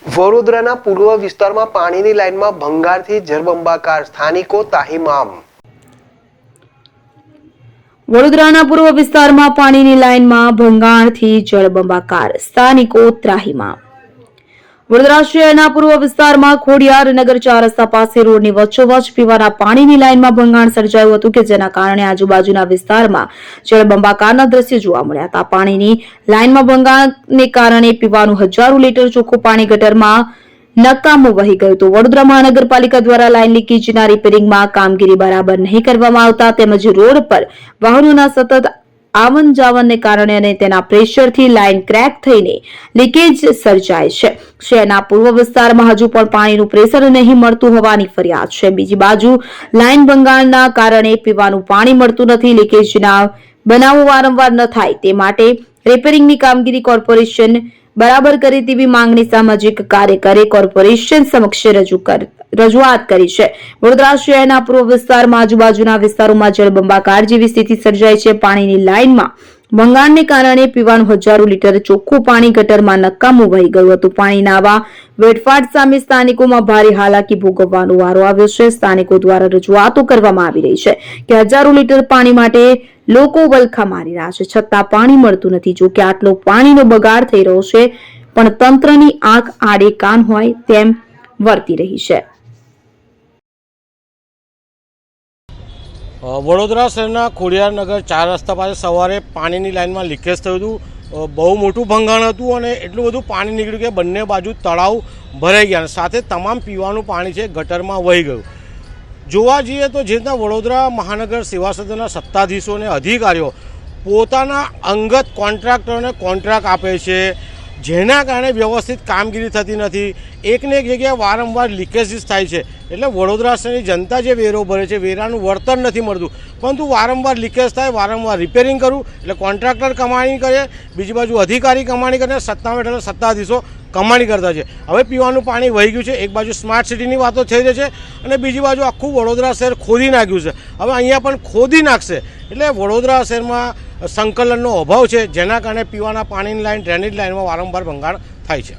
વડોદરાના પૂર્વ વિસ્તારમાં પાણીની લાઇનમાં ભંગારથી જળબંબાકાર, સ્થાનિકો તાહીમામ। વડોદરાના પૂર્વ વિસ્તારમાં પાણીની લાઇનમાં ભંગાણથી જળબંબાકાર, સ્થાનિકો ત્રાહિમામ। વડોદરા શહેરના પૂર્વ વિસ્તારમાં ખોડિયાર નગર 4 રસ્તા પાસે રોડની વચ્ચોવચ્ચ પીવાના પાણીની લાઇનમાં ભંગાણ સર્જાયું હતું કે જેના કારણે આજુબાજુના વિસ્તારમાં જળબંબાકારના દ્રશ્યો જોવા મળ્યા હતા। પાણીની લાઇનમાં ભંગાણને કારણે પીવાનું હજારો લીટર ચોખ્ખું પાણી ગટરમાં નકામું વહી ગયું હતું। વડોદરા મહાનગરપાલિકા દ્વારા લાઇન લીકેજના રિપેરિંગમાં કામગીરી બરાબર નહીં કરવામાં આવતા તેમજ રોડ પર વાહનોના સતત આવન જાવનને કારણે અને તેના પ્રેશરથી લાઇન ક્રેક થઈને લીકેજ સર્જાય છે। શહેરના પૂર્વ વિસ્તારમાં હજુ પણ પાણીનું પ્રેશર નહીં મળતું હોવાની ફરિયાદ છે। બીજી બાજુ લાઇન ભંગાણના કારણે પીવાનું પાણી મળતું નથી। લીકેજના બનાવો વારંવાર ન થાય તે માટે રિપેરિંગની કામગીરી કોર્પોરેશન બરાબર કરે તેવી માંગણી સામાજિક કાર્યકરે કોર્પોરેશન સમક્ષ રજૂઆત કરી છે। વડોદરા શહેરના પૂર્વ વિસ્તારમાં આજુબાજુના વિસ્તારોમાં જળબંબાકાર જેવી સ્થિતિ સર્જાઈ છે। પાણીની લાઇનમાં ભંગાણને કારણે પીવાનું હજારો લીટર ચોખ્ખું પાણી ગટરમાં નકામું વહી ગયું હતું। પાણીના આવા વેડફાટ સામે સ્થાનિકોમાં ભારે હાલાકી ભોગવવાનો વારો આવ્યો છે। સ્થાનિકો દ્વારા રજૂઆતો કરવામાં આવી રહી છે કે હજારો લીટર પાણી માટે લોકો વલખા મારી રહ્યા છે છતાં પાણી મળતું નથી। જો કે આટલો પાણીનો બગાડ થઈ રહ્યો છે પણ તંત્રની આંખ આડે કાન હોય તેમ વર્તી રહી છે। વડોદરા શહેરના ખોડિયાર નગર 4 રસ્તા પાસે સવારે પાણીની લાઇનમાં લીકેજ થયું હતું। બહુ મોટું ભંગાણ હતું અને એટલું બધું પાણી નીકળ્યું કે બંને બાજુ તળાવ ભરાઈ ગયા, સાથે તમામ પીવાનું પાણી છે ગટરમાં વહી ગયું। જોવા જઈએ તો જે રીતના વડોદરા મહાનગર સેવા સદનના સત્તાધીશો અને અધિકારીઓ પોતાના અંગત કોન્ટ્રાક્ટરોને કોન્ટ્રાક્ટ આપે છે, જેના કારણે વ્યવસ્થિત કામગીરી થતી નથી। એકને એક જગ્યાએ વારંવાર લીકેજીસ થાય છે। એટલે વડોદરા શહેરની જનતા જે વેરો ભરે છે વેરાનું વળતર નથી મળતું, પરંતુ વારંવાર લીકેજ થાય, વારંવાર રિપેરિંગ કરવું એટલે કોન્ટ્રાક્ટર કમાણી કરે, બીજી બાજુ અધિકારી કમાણી કરે, સત્તામાં બેઠેલા સત્તાધીશો કમાણી કરતા છે। હવે પીવાનું પાણી વહી ગયું છે। એક બાજુ સ્માર્ટ સિટીની વાતો થઈ રહી છે અને બીજી બાજુ આખું વડોદરા શહેર ખોદી નાખ્યું છે। હવે અહીંયા પણ ખોદી નાખશે એટલે વડોદરા શહેરમાં સંકલનનો અભાવ છે, જેના કારણે પીવાના પાણીની લાઇન, ડ્રેનેજ લાઇનમાં વારંવાર ભંગાણ થાય છે।